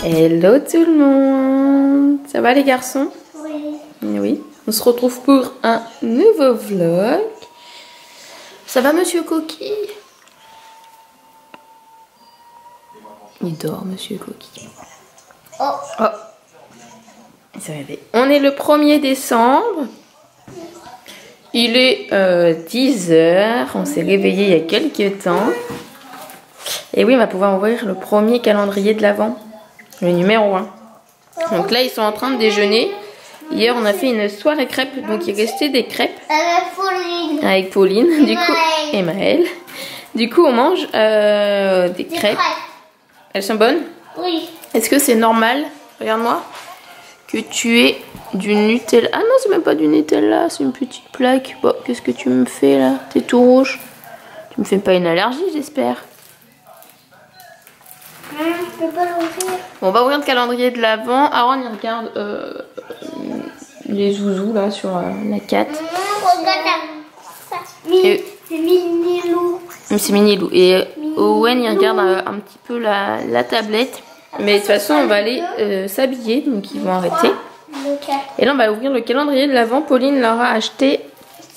Hello tout le monde. Ça va les garçons? Oui. Oui. On se retrouve pour un nouveau vlog. Ça va monsieur Coquille? Il dort monsieur Coquille. Oh. Oh. Il s'est réveillé. On est le 1er décembre. Il est 10 h. On s'est réveillé il y a quelques temps. Et oui, on va pouvoir ouvrir le premier calendrier de l'Avent. Le numéro 1. Donc là, ils sont en train de déjeuner. Hier, on a fait une soirée crêpes. Donc, il restait des crêpes. Avec Pauline. Avec Pauline. Du coup, et Maëlle. Du coup, on mange des crêpes. Elles sont bonnes? Oui. Est-ce que c'est normal, regarde-moi, que tu aies du Nutella? Ah non, c'est même pas du Nutella, c'est une petite plaque. Bon, qu'est-ce que tu me fais là? T'es tout rouge. Tu me fais pas une allergie, j'espère? Je peux pas l'ouvrir. Bon, on va ouvrir le calendrier de l'Avent. Aaron, il regarde les zouzous là sur la 4. Regarde ça. C'est Mini-Lou. C'est Mini-Lou. Et Owen, il regarde un petit peu la tablette. Mais de toute façon, on va aller s'habiller. Donc, ils vont arrêter. Et là, on va ouvrir le calendrier de l'Avent. Pauline leur a acheté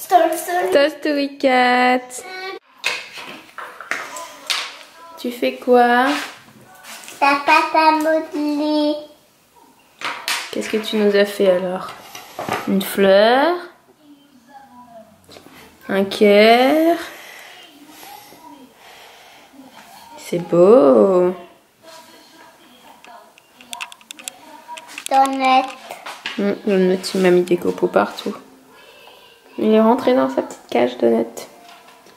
Toy Story 4. Tu fais quoi? Ta pâte à modeler. Qu'est-ce que tu nous as fait alors? Une fleur. Un cœur. C'est beau. Donut. Donut, il m'a mis des copeaux partout. Il est rentré dans sa petite cage, Donut.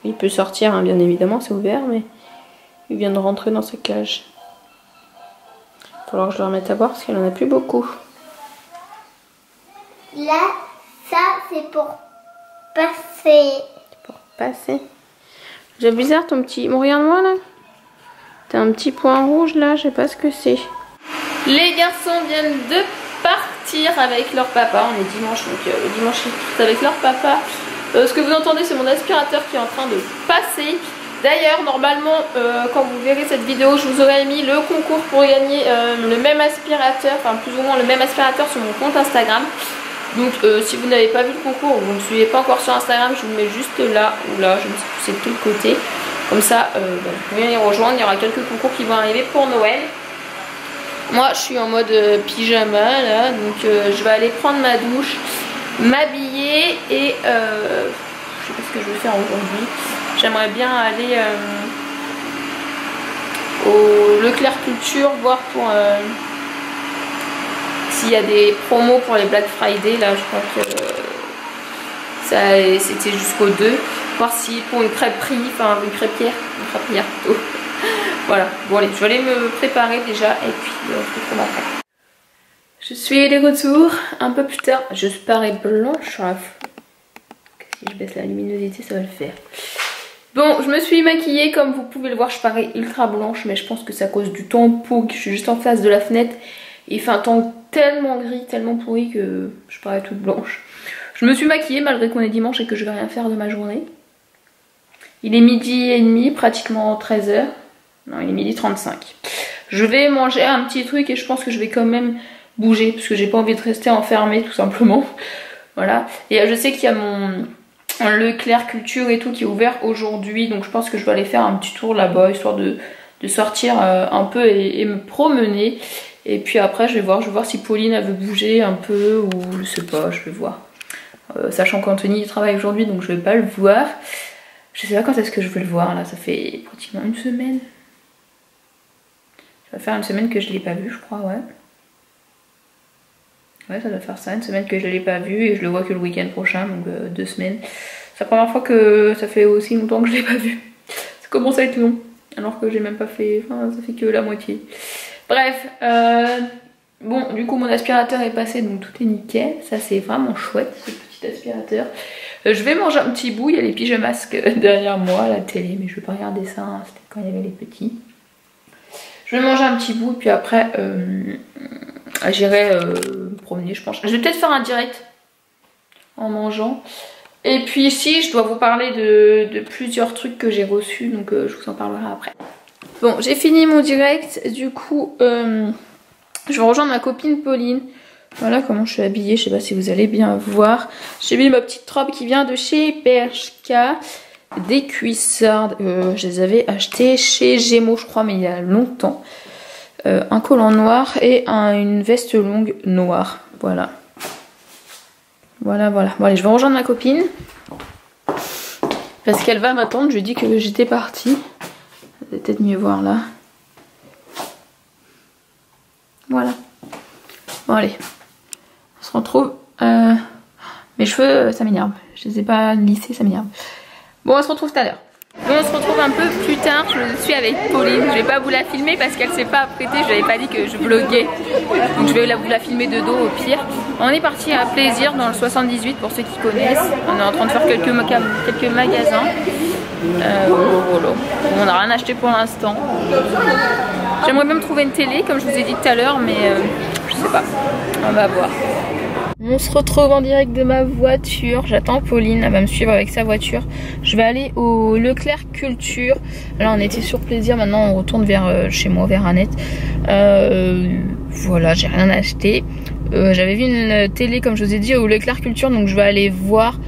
Il peut sortir, hein, bien évidemment, c'est ouvert, mais il vient de rentrer dans sa cage. Il va falloir que je le remette à boire parce qu'il en a plus beaucoup. Là, ça c'est pour passer. Pour passer. J'ai bizarre ton petit... Bon, regarde-moi là. T'as un petit point rouge là, je sais pas ce que c'est. Les garçons viennent de partir avec leur papa. On est dimanche, donc le dimanche ils sont avec leur papa. Ce que vous entendez, c'est mon aspirateur qui est en train de passer. D'ailleurs, normalement, quand vous verrez cette vidéo, je vous aurais mis le concours pour gagner le même aspirateur, enfin plus ou moins le même aspirateur sur mon compte Instagram. Donc si vous n'avez pas vu le concours ou vous ne me suivez pas encore sur Instagram, je vous le mets juste là ou là, je ne sais plus c'est de quel côté. Comme ça, vous pouvez les rejoindre, il y aura quelques concours qui vont arriver pour Noël. Moi je suis en mode pyjama là, donc je vais aller prendre ma douche, m'habiller et je sais pas ce que je vais faire aujourd'hui. J'aimerais bien aller au Leclerc Culture voir pour s'il y a des promos pour les Black Friday. Là je crois que c'était jusqu'au 2. Voir si pour une crêperie, enfin une crêpière plutôt. Voilà, bon allez, je vais aller me préparer déjà et puis on se retrouve après. Je suis de retour un peu plus tard. Je parais blanche sur la flou. Si je baisse la luminosité, ça va le faire. Bon, je me suis maquillée, comme vous pouvez le voir, je parais ultra blanche, mais je pense que c'est à cause du temps pourri. Je suis juste en face de la fenêtre. Il fait un temps tellement gris, tellement pourri que je parais toute blanche. Je me suis maquillée malgré qu'on est dimanche et que je vais rien faire de ma journée. Il est 12h30, pratiquement 13 h. Non, il est 12h35. Je vais manger un petit truc et je pense que je vais quand même bouger parce que j'ai pas envie de rester enfermée tout simplement. Voilà. Et je sais qu'il y a mon Leclerc Culture et tout qui est ouvert aujourd'hui, donc je pense que je vais aller faire un petit tour là-bas histoire de sortir un peu et me promener. Et puis après je vais voir si Pauline elle veut bouger un peu ou je sais pas, je vais voir. Sachant qu'Anthony il travaille aujourd'hui donc je vais pas le voir. Je sais pas quand est-ce que je vais le voir là, ça fait pratiquement une semaine. Ça va faire une semaine que je l'ai pas vu je crois, ouais. Ouais, ça doit faire ça, une semaine que je l'ai pas vu et je le vois que le week-end prochain, donc 2 semaines. C'est la première fois que ça fait aussi longtemps que je l'ai pas vu. Ça commence à être long, alors que j'ai même pas fait, enfin ça fait que la moitié. Bref, bon du coup mon aspirateur est passé donc tout est nickel, ça c'est vraiment chouette ce petit aspirateur. Je vais manger un petit bout, il y a les pyjamas derrière moi à la télé, mais je vais pas regarder ça, hein, c'était quand il y avait les petits. Je vais manger un petit bout et puis après j'irai me promener je pense. Je vais peut-être faire un direct en mangeant. Et puis ici je dois vous parler de plusieurs trucs que j'ai reçus, donc je vous en parlerai après. Bon, j'ai fini mon direct, du coup je vais rejoindre ma copine Pauline. Voilà comment je suis habillée, je sais pas si vous allez bien voir. J'ai mis ma petite robe qui vient de chez Bershka. Des cuissardes, je les avais achetées chez Gémeaux je crois, mais il y a longtemps. Un collant noir et une veste longue noire. Voilà. Voilà. Bon allez, je vais rejoindre ma copine. Parce qu'elle va m'attendre, je lui ai dit que j'étais partie. Vous allez peut-être mieux voir là. Voilà. Bon allez. On se retrouve. Mes cheveux, ça m'énerve. Je les ai pas lissés, ça m'énerve. Bon, on se retrouve tout à l'heure. Bon, on se retrouve un peu plus tard. Je suis avec Pauline. Je vais pas vous la filmer parce qu'elle s'est pas apprêtée. Je n'avais pas dit que je vloguais. Donc je vais vous la filmer de dos au pire. On est parti à Plaisir dans le 78 pour ceux qui connaissent. On est en train de faire quelques magasins. Voilà. On n'a rien acheté pour l'instant. J'aimerais même trouver une télé comme je vous ai dit tout à l'heure, mais je sais pas. On va voir. On se retrouve en direct de ma voiture. J'attends Pauline, elle va me suivre avec sa voiture. Je vais aller au Leclerc Culture. Là on était sur Plaisir, maintenant on retourne vers chez moi, vers Annette. Voilà, j'ai rien acheté. J'avais vu une télé comme je vous ai dit au Leclerc Culture, donc je vais aller voir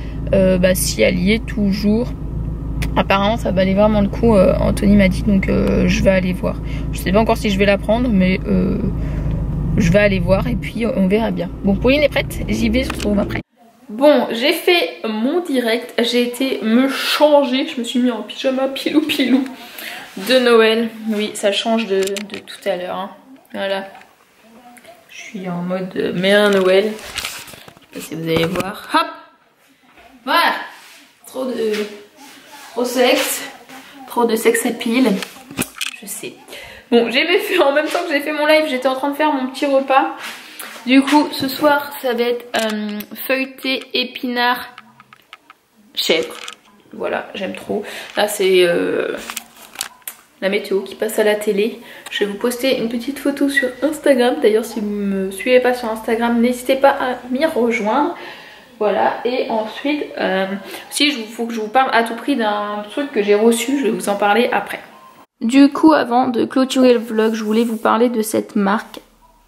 si elle y est toujours. Apparemment ça valait vraiment le coup, Anthony m'a dit, donc je vais aller voir. Je sais pas encore si je vais la prendre, mais je vais aller voir et puis on verra bien. Bon, Pauline est prête, j'y vais, je se retrouve après. Bon, j'ai fait mon direct, j'ai été me changer, je me suis mis en pyjama pilou de Noël. Oui, ça change de tout à l'heure, hein. Voilà. Je suis en mode Mère Noël. Je sais pas si vous allez voir. Hop. Voilà. Trop de sexe à pile. Je sais. Bon, j'ai fait en même temps que j'ai fait mon live, j'étais en train de faire mon petit repas. Du coup, ce soir, ça va être feuilleté, épinard, chèvre. Voilà, j'aime trop. Là, c'est la météo qui passe à la télé. Je vais vous poster une petite photo sur Instagram. D'ailleurs, si vous ne me suivez pas sur Instagram, n'hésitez pas à m'y rejoindre. Voilà, et ensuite, si il faut que je vous parle à tout prix d'un truc que j'ai reçu, je vais vous en parler après. Du coup, avant de clôturer le vlog, je voulais vous parler de cette marque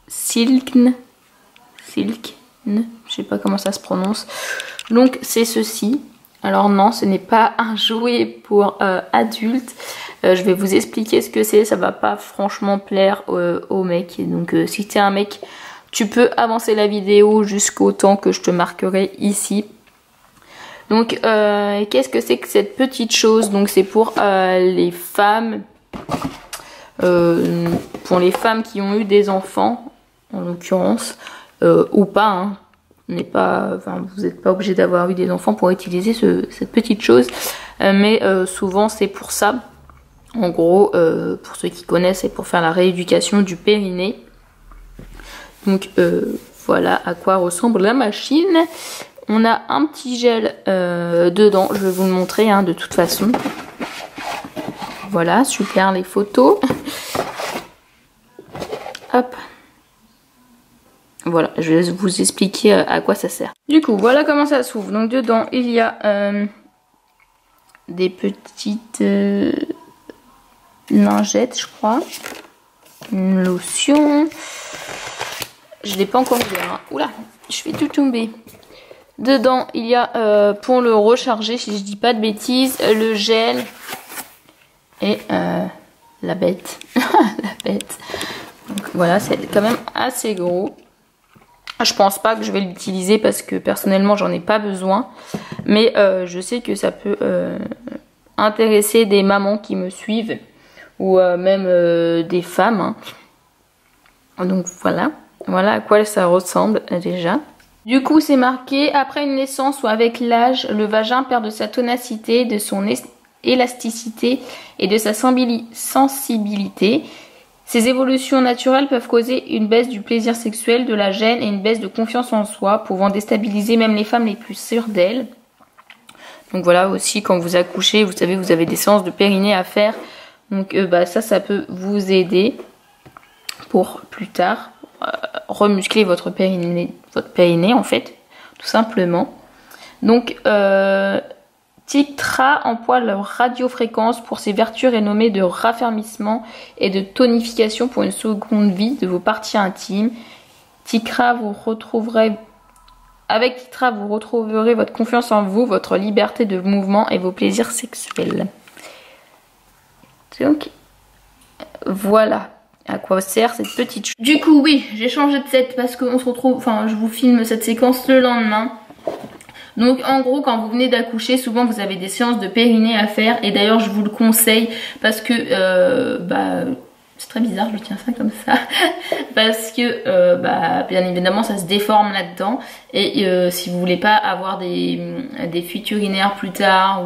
Silkn, je sais pas comment ça se prononce. Donc c'est ceci. Alors non, ce n'est pas un jouet pour adultes. Je vais vous expliquer ce que c'est. Ça va pas franchement plaire aux mecs. Donc si t'es un mec, tu peux avancer la vidéo jusqu'au temps que je te marquerai ici. Donc qu'est-ce que c'est que cette petite chose? Donc c'est pour les femmes. Pour les femmes qui ont eu des enfants, en l'occurrence, ou pas, hein. Vous n'êtes pas obligé d'avoir eu des enfants pour utiliser cette petite chose, mais souvent c'est pour ça. En gros, pour ceux qui connaissent, c'est pour faire la rééducation du périnée. Donc voilà à quoi ressemble la machine. On a un petit gel dedans, je vais vous le montrer, hein, de toute façon. Voilà, super les photos. Hop. Voilà, je vais vous expliquer à quoi ça sert. Du coup, voilà comment ça s'ouvre. Donc dedans, il y a des petites lingettes, je crois. Une lotion. Je ne l'ai pas encore ouvert, hein. Oula, je vais tout tomber. Dedans, il y a, pour le recharger, si je dis pas de bêtises, le gel. Et la bête. La bête. Donc voilà, c'est quand même assez gros. Je pense pas que je vais l'utiliser parce que personnellement j'en ai pas besoin. Mais je sais que ça peut intéresser des mamans qui me suivent. Ou même des femmes, hein. Donc voilà. Voilà à quoi ça ressemble déjà. Du coup c'est marqué: après une naissance ou avec l'âge, le vagin perd de sa tonacité, de son élasticité et de sa sensibilité. Ces évolutions naturelles peuvent causer une baisse du plaisir sexuel, de la gêne et une baisse de confiance en soi, pouvant déstabiliser même les femmes les plus sûres d'elles. Donc voilà, aussi quand vous accouchez, vous savez, vous avez des séances de périnée à faire. Donc ça peut vous aider pour plus tard remuscler votre périnée en fait, tout simplement. Donc Tiktra emploie leur radiofréquence pour ses vertus renommées de raffermissement et de tonification pour une seconde vie de vos parties intimes. Avec Tiktra, vous retrouverez votre confiance en vous, votre liberté de mouvement et vos plaisirs sexuels. Donc, voilà à quoi sert cette petite chose. Du coup, oui, j'ai changé de set parce qu'on se retrouve, enfin, je vous filme cette séquence le lendemain. Donc en gros, quand vous venez d'accoucher, souvent vous avez des séances de périnée à faire. Et d'ailleurs je vous le conseille parce que c'est très bizarre, je tiens ça comme ça. Parce que bien évidemment ça se déforme là-dedans. Et si vous voulez pas avoir des fuites urinaires plus tard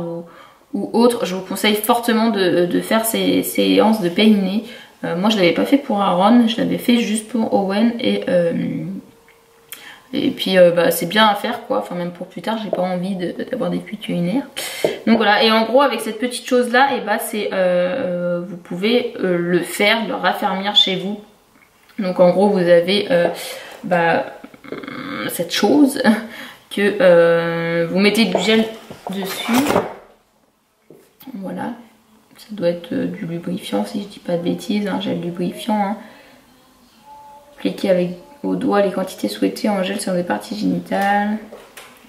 ou autre, je vous conseille fortement de faire ces séances de périnée. Moi je l'avais pas fait pour Aaron, je l'avais fait juste pour Owen et puis c'est bien à faire quoi, enfin même pour plus tard, j'ai pas envie d'avoir des fuites urinaires. Donc voilà, et en gros avec cette petite chose là, et c'est vous pouvez le faire, le raffermir chez vous. Donc en gros vous avez cette chose que vous mettez du gel dessus. Voilà, ça doit être du lubrifiant si je dis pas de bêtises, un gel lubrifiant. Appliqué avec au doigt les quantités souhaitées en gel sur des parties génitales.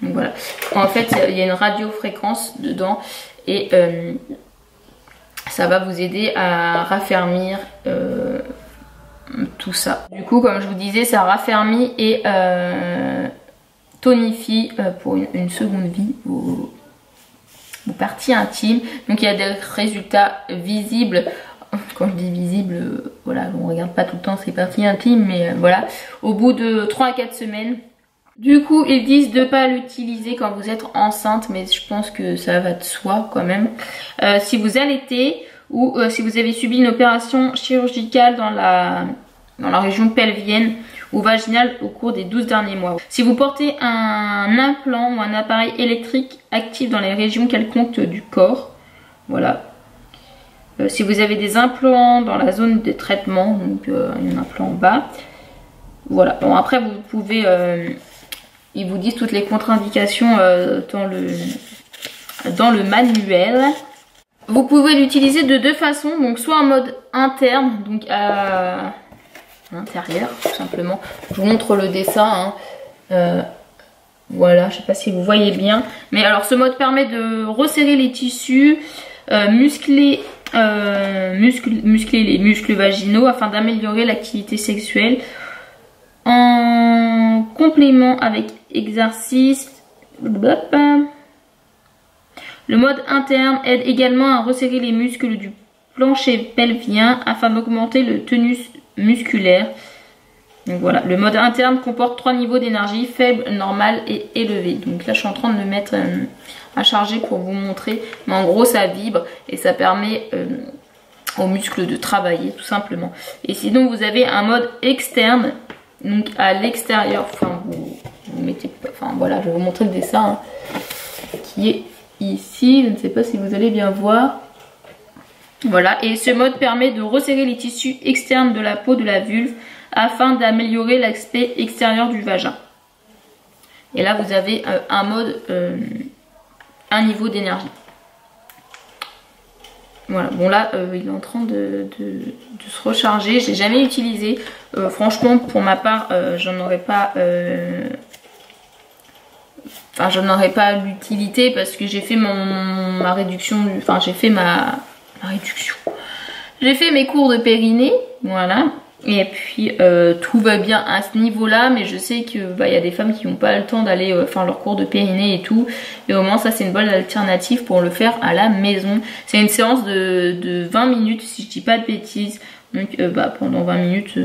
Donc voilà. En fait, il y a une radiofréquence dedans et ça va vous aider à raffermir tout ça. Du coup, comme je vous disais, ça raffermit et tonifie pour une seconde vie vos parties intimes. Donc il y a des résultats visibles. Quand je dis visible, voilà, on regarde pas tout le temps ses parties intimes, mais voilà, au bout de 3 à 4 semaines. Du coup, ils disent de pas l'utiliser quand vous êtes enceinte, mais je pense que ça va de soi quand même. Si vous allaitez ou si vous avez subi une opération chirurgicale dans la région pelvienne ou vaginale au cours des 12 derniers mois. Si vous portez un implant ou un appareil électrique actif dans les régions quelconques du corps, voilà. Si vous avez des implants dans la zone de traitement, donc un implant en bas, voilà. Bon après vous pouvez, ils vous disent toutes les contre-indications dans le manuel. Vous pouvez l'utiliser de deux façons, donc soit en mode interne, donc à l'intérieur tout simplement. Je vous montre le dessin. Voilà, je sais pas si vous voyez bien, mais alors ce mode permet de resserrer les tissus, muscler les muscles vaginaux afin d'améliorer l'activité sexuelle en complément avec exercice. Le mode interne aide également à resserrer les muscles du plancher pelvien afin d'augmenter le tonus musculaire. Donc voilà, le mode interne comporte 3 niveaux d'énergie, faible, normal et élevé. Donc là je suis en train de le mettre à charger pour vous montrer. Mais en gros ça vibre et ça permet aux muscles de travailler tout simplement. Et sinon vous avez un mode externe, donc à l'extérieur, enfin vous mettez, enfin voilà, je vais vous montrer le dessin qui est ici, je ne sais pas si vous allez bien voir. Voilà, et ce mode permet de resserrer les tissus externes de la peau de la vulve afin d'améliorer l'aspect extérieur du vagin. Et là vous avez un mode, un niveau d'énergie. Voilà, bon là il est en train de se recharger. J'ai jamais utilisé, franchement pour ma part j'en aurais pas l'utilité parce que j'ai fait ma réduction, enfin j'ai fait j'ai fait mes cours de périnée, voilà. Et puis tout va bien à ce niveau là, mais je sais que y a des femmes qui n'ont pas le temps d'aller faire leur cours de périnée et tout, et au moins ça c'est une bonne alternative pour le faire à la maison. C'est une séance de 20 minutes si je dis pas de bêtises, donc pendant 20 minutes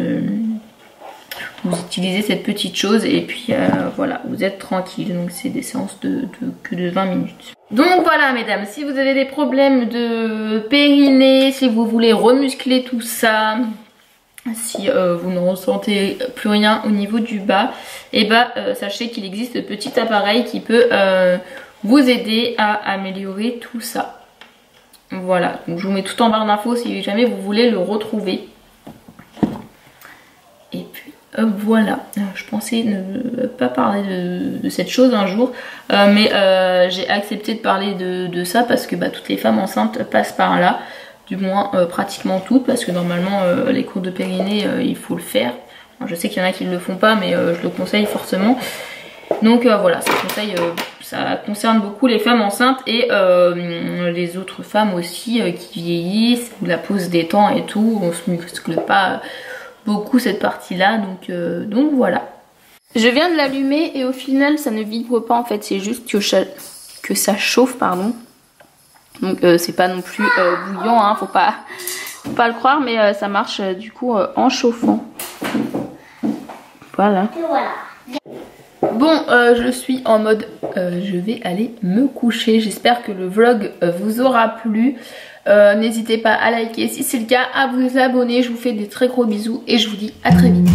vous utilisez cette petite chose et puis voilà, vous êtes tranquille. Donc c'est des séances que de 20 minutes. Donc voilà mesdames, si vous avez des problèmes de périnée, si vous voulez remuscler tout ça, si vous ne ressentez plus rien au niveau du bas, et sachez qu'il existe ce petit appareil qui peut vous aider à améliorer tout ça. Voilà, donc je vous mets tout en barre d'infos si jamais vous voulez le retrouver. Et puis Voilà, je pensais ne pas parler de cette chose un jour, mais j'ai accepté de parler de ça parce que toutes les femmes enceintes passent par là, du moins pratiquement toutes, parce que normalement les cours de périnée il faut le faire. Je sais qu'il y en a qui ne le font pas, mais je le conseille forcément. Donc voilà, ça concerne beaucoup les femmes enceintes et les autres femmes aussi qui vieillissent, la pose des temps et tout, on se muscle pas beaucoup cette partie là, donc voilà. Je viens de l'allumer et au final ça ne vibre pas en fait, c'est juste que ça chauffe, pardon. Donc c'est pas non plus bouillant, hein, faut pas le croire, mais ça marche du coup en chauffant. Voilà. Et voilà. Bon, je suis en mode je vais aller me coucher. J'espère que le vlog vous aura plu. N'hésitez pas à liker si c'est le cas, à vous abonner. Je vous fais des très gros bisous et je vous dis à très vite.